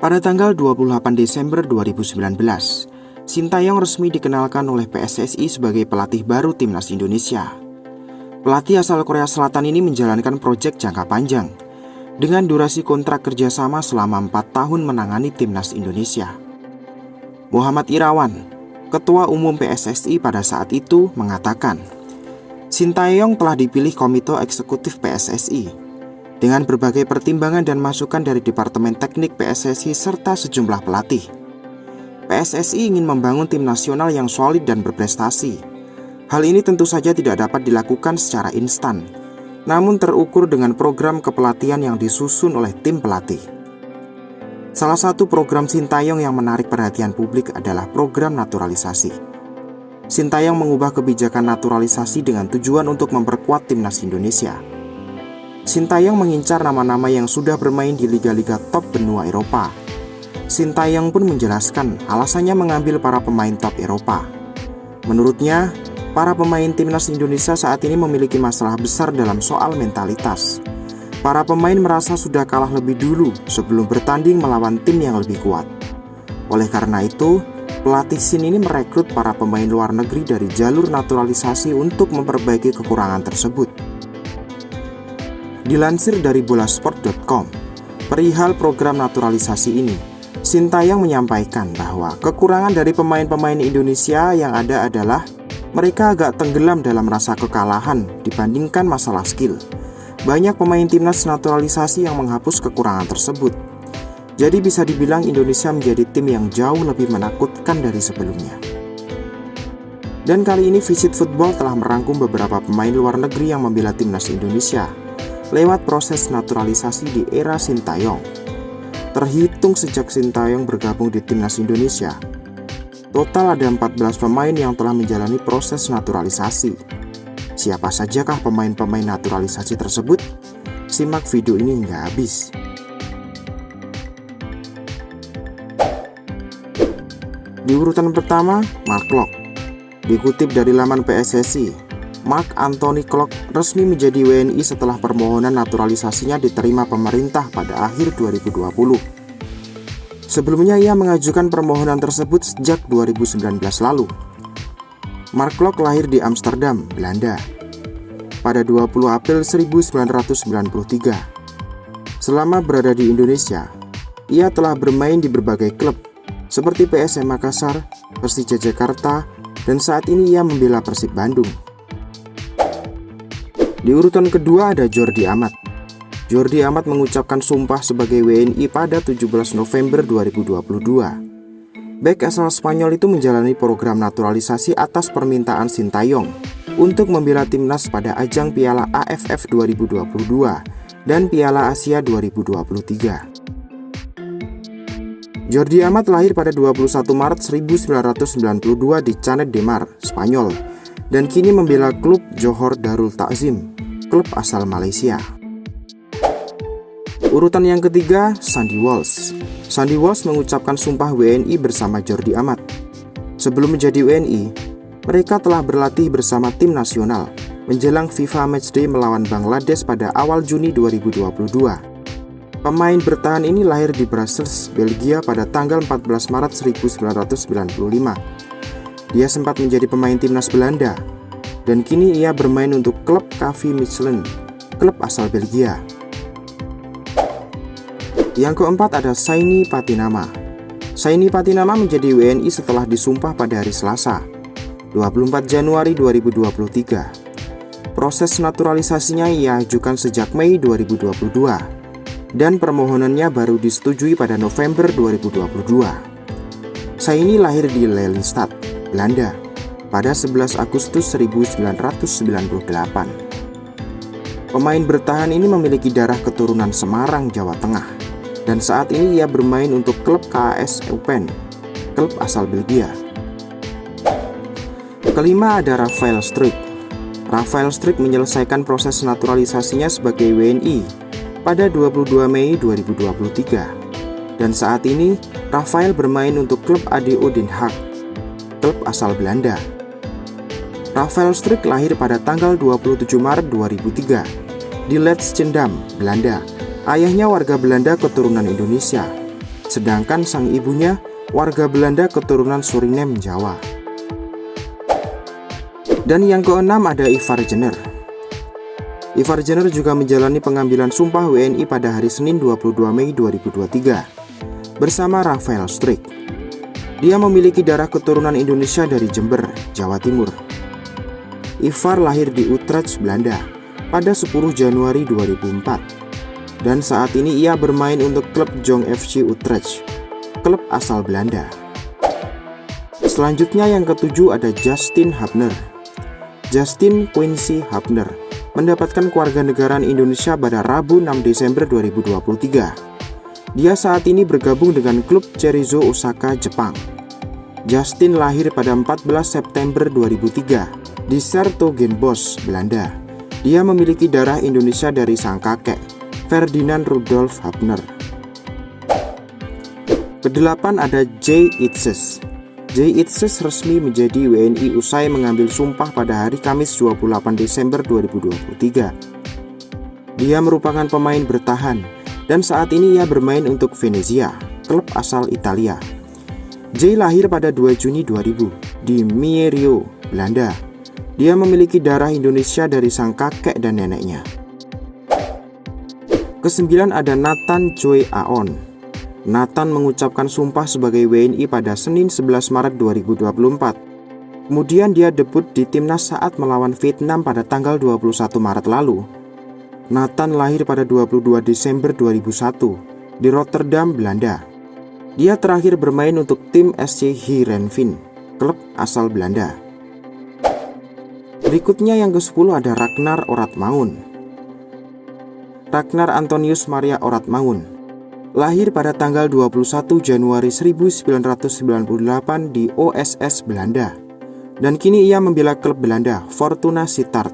Pada tanggal 28 Desember 2019, Sintayong resmi dikenalkan oleh PSSI sebagai pelatih baru Timnas Indonesia. Pelatih asal Korea Selatan ini menjalankan proyek jangka panjang dengan durasi kontrak kerjasama selama 4 tahun menangani Timnas Indonesia. Muhammad Irawan, Ketua Umum PSSI pada saat itu, mengatakan, Sintayong telah dipilih Komite Eksekutif PSSI dengan berbagai pertimbangan dan masukan dari Departemen Teknik PSSI serta sejumlah pelatih. PSSI ingin membangun tim nasional yang solid dan berprestasi. Hal ini tentu saja tidak dapat dilakukan secara instan, namun terukur dengan program kepelatihan yang disusun oleh tim pelatih. Salah satu program Sintayong yang menarik perhatian publik adalah program naturalisasi. Sintayong mengubah kebijakan naturalisasi dengan tujuan untuk memperkuat timnas Indonesia. Sintayong mengincar nama-nama yang sudah bermain di liga-liga top benua Eropa. Sintayong pun menjelaskan alasannya mengambil para pemain top Eropa. Menurutnya, para pemain timnas Indonesia saat ini memiliki masalah besar dalam soal mentalitas. Para pemain merasa sudah kalah lebih dulu sebelum bertanding melawan tim yang lebih kuat. Oleh karena itu, pelatih Sin ini merekrut para pemain luar negeri dari jalur naturalisasi untuk memperbaiki kekurangan tersebut. Dilansir dari bolasport.com, perihal program naturalisasi ini, Sintayong menyampaikan bahwa kekurangan dari pemain-pemain Indonesia yang ada adalah mereka agak tenggelam dalam rasa kekalahan dibandingkan masalah skill. Banyak pemain timnas naturalisasi yang menghapus kekurangan tersebut. Jadi bisa dibilang Indonesia menjadi tim yang jauh lebih menakutkan dari sebelumnya. Dan kali ini Visit Football telah merangkum beberapa pemain luar negeri yang membela timnas Indonesia lewat proses naturalisasi di era Sintayong. Terhitung sejak Sintayong bergabung di timnas Indonesia, total ada 14 pemain yang telah menjalani proses naturalisasi. Siapa sajakah pemain-pemain naturalisasi tersebut? Simak video ini hingga habis. Di urutan pertama, Mark Klok. Dikutip dari laman PSSI, Mark Anthony Klok resmi menjadi WNI setelah permohonan naturalisasinya diterima pemerintah pada akhir 2020. Sebelumnya ia mengajukan permohonan tersebut sejak 2019 lalu. Mark Klok lahir di Amsterdam, Belanda, pada 20 April 1993. Selama berada di Indonesia, ia telah bermain di berbagai klub seperti PSM Makassar, Persija Jakarta, dan saat ini ia membela Persib Bandung. Di urutan kedua ada Jordi Amat. Jordi Amat mengucapkan sumpah sebagai WNI pada 17 November 2022. Bek asal Spanyol itu menjalani program naturalisasi atas permintaan Sintayong untuk membela timnas pada ajang Piala AFF 2022 dan Piala Asia 2023. Jordi Amat lahir pada 21 Maret 1992 di Canet de Mar, Spanyol, dan kini membela klub Johor Darul Takzim, klub asal Malaysia. Urutan yang ketiga, Sandy Walsh. Sandy Walsh mengucapkan sumpah WNI bersama Jordi Amat. Sebelum menjadi WNI, mereka telah berlatih bersama tim nasional menjelang FIFA Matchday melawan Bangladesh pada awal Juni 2022. Pemain bertahan ini lahir di Brussels, Belgia pada tanggal 14 Maret 1995. Dia sempat menjadi pemain timnas Belanda, dan kini ia bermain untuk klub KV Mechelen, klub asal Belgia. Yang keempat ada Saini Patinama. Saini Patinama menjadi WNI setelah disumpah pada hari Selasa, 24 Januari 2023. Proses naturalisasinya ia ajukan sejak Mei 2022, dan permohonannya baru disetujui pada November 2022. Saini lahir di Lelystad, Belanda, pada 11 Agustus 1998. Pemain bertahan ini memiliki darah keturunan Semarang, Jawa Tengah, dan saat ini ia bermain untuk klub KAS Eupen, klub asal Belgia. Kelima ada Rafael Struijk. Rafael Struijk menyelesaikan proses naturalisasinya sebagai WNI pada 22 Mei 2023, dan saat ini Rafael bermain untuk klub ADO Den Haag, klub asal Belanda. Rafael Struijk lahir pada tanggal 27 Maret 2003 di Leidschendam, Belanda. Ayahnya warga Belanda keturunan Indonesia. sedangkan sang ibunya warga Belanda keturunan Suriname, Jawa. Dan yang keenam ada Ivar Jenner. Ivar Jenner juga menjalani pengambilan sumpah WNI pada hari Senin 22 Mei 2023 bersama Rafael Strik. Dia memiliki darah keturunan Indonesia dari Jember, Jawa Timur. Ivar lahir di Utrecht, Belanda pada 10 Januari 2004 dan saat ini ia bermain untuk klub Jong FC Utrecht, klub asal Belanda. Selanjutnya yang ketujuh ada Justin Hubner. Justin Quincy Hubner mendapatkan kewarganegaraan Indonesia pada Rabu 6 Desember 2023. Dia saat ini bergabung dengan klub Cerezo Osaka, Jepang. Justin lahir pada 14 September 2003 di 's-Hertogenbosch, Belanda. Dia memiliki darah Indonesia dari sang kakek, Ferdinand Rudolf Hubner. Kedelapan ada J. Itzes. J. Itzes resmi menjadi WNI usai mengambil sumpah pada hari Kamis 28 Desember 2023. Dia merupakan pemain bertahan dan saat ini ia bermain untuk Venezia, klub asal Italia. J lahir pada 2 Juni 2000 di Mierio, Belanda. Dia memiliki darah Indonesia dari sang kakek dan neneknya. Kesembilan ada Nathan Choi Aon. Nathan mengucapkan sumpah sebagai WNI pada Senin 11 Maret 2024. Kemudian dia debut di timnas saat melawan Vietnam pada tanggal 21 Maret lalu. Nathan lahir pada 22 Desember 2001 di Rotterdam, Belanda. Dia terakhir bermain untuk tim SC Heerenveen, klub asal Belanda. Berikutnya yang ke-10 ada Ragnar Oratmangun. Ragnar Antonius Maria Oratmangun lahir pada tanggal 21 Januari 1998 di OSS Belanda. Dan kini ia membela klub Belanda, Fortuna Sittard.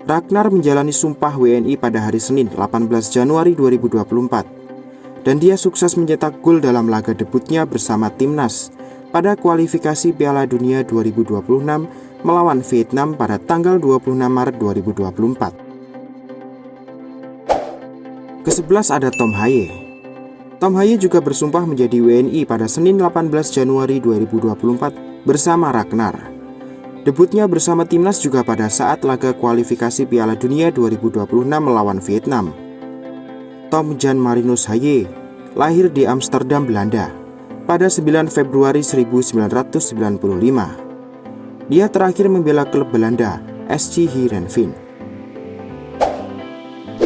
Ragnar menjalani sumpah WNI pada hari Senin 18 Januari 2024. Dan dia sukses mencetak gol dalam laga debutnya bersama timnas pada kualifikasi Piala Dunia 2026 melawan Vietnam pada tanggal 26 Maret 2024. Ke-11 ada Tom Haye. Tom Haye juga bersumpah menjadi WNI pada Senin 18 Januari 2024 bersama Ragnar. Debutnya bersama timnas juga pada saat laga kualifikasi Piala Dunia 2026 melawan Vietnam. Tom Jan Marinus Haye lahir di Amsterdam, Belanda pada 9 Februari 1995. Dia terakhir membela klub Belanda, SC Heerenveen.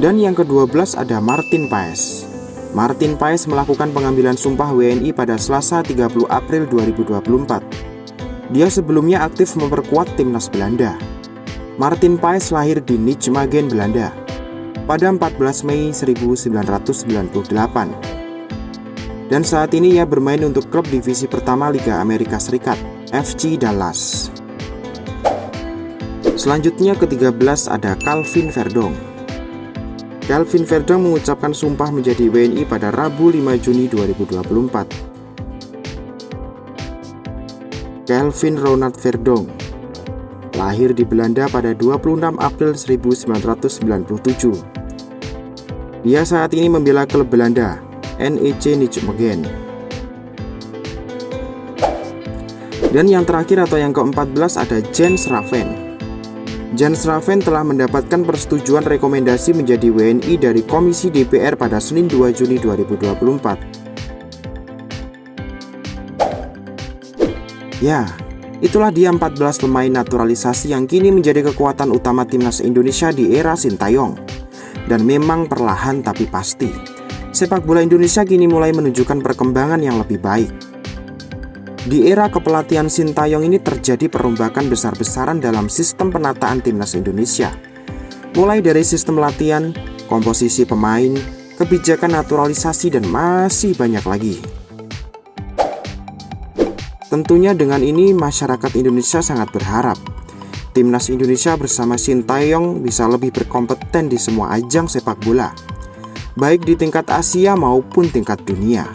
Dan yang ke-12 ada Martin Paes. Martin Paes melakukan pengambilan sumpah WNI pada Selasa 30 April 2024. Dia sebelumnya aktif memperkuat timnas Belanda. Martin Paes lahir di Nijmegen, Belanda pada 14 Mei 1998. Dan saat ini ia bermain untuk klub divisi pertama Liga Amerika Serikat, FC Dallas. Selanjutnya ke-13 ada Calvin Verdong. Calvin Verdong mengucapkan sumpah menjadi WNI pada Rabu 5 Juni 2024. Calvin Ronald Verdong lahir di Belanda pada 26 April 1997. Dia saat ini membela klub Belanda, NEC Nijmegen. Dan yang terakhir atau yang ke-14 ada Jens Raven. Jens Raven telah mendapatkan persetujuan rekomendasi menjadi WNI dari Komisi DPR pada Senin 2 Juni 2024. Ya, itulah dia 14 pemain naturalisasi yang kini menjadi kekuatan utama timnas Indonesia di era Sintayong. Dan memang perlahan tapi pasti, sepak bola Indonesia kini mulai menunjukkan perkembangan yang lebih baik. Di era kepelatihan Sintayong ini terjadi perombakan besar-besaran dalam sistem penataan timnas Indonesia. Mulai dari sistem latihan, komposisi pemain, kebijakan naturalisasi, dan masih banyak lagi. Tentunya dengan ini masyarakat Indonesia sangat berharap timnas Indonesia bersama Sintayong bisa lebih berkompeten di semua ajang sepak bola, baik di tingkat Asia maupun tingkat dunia.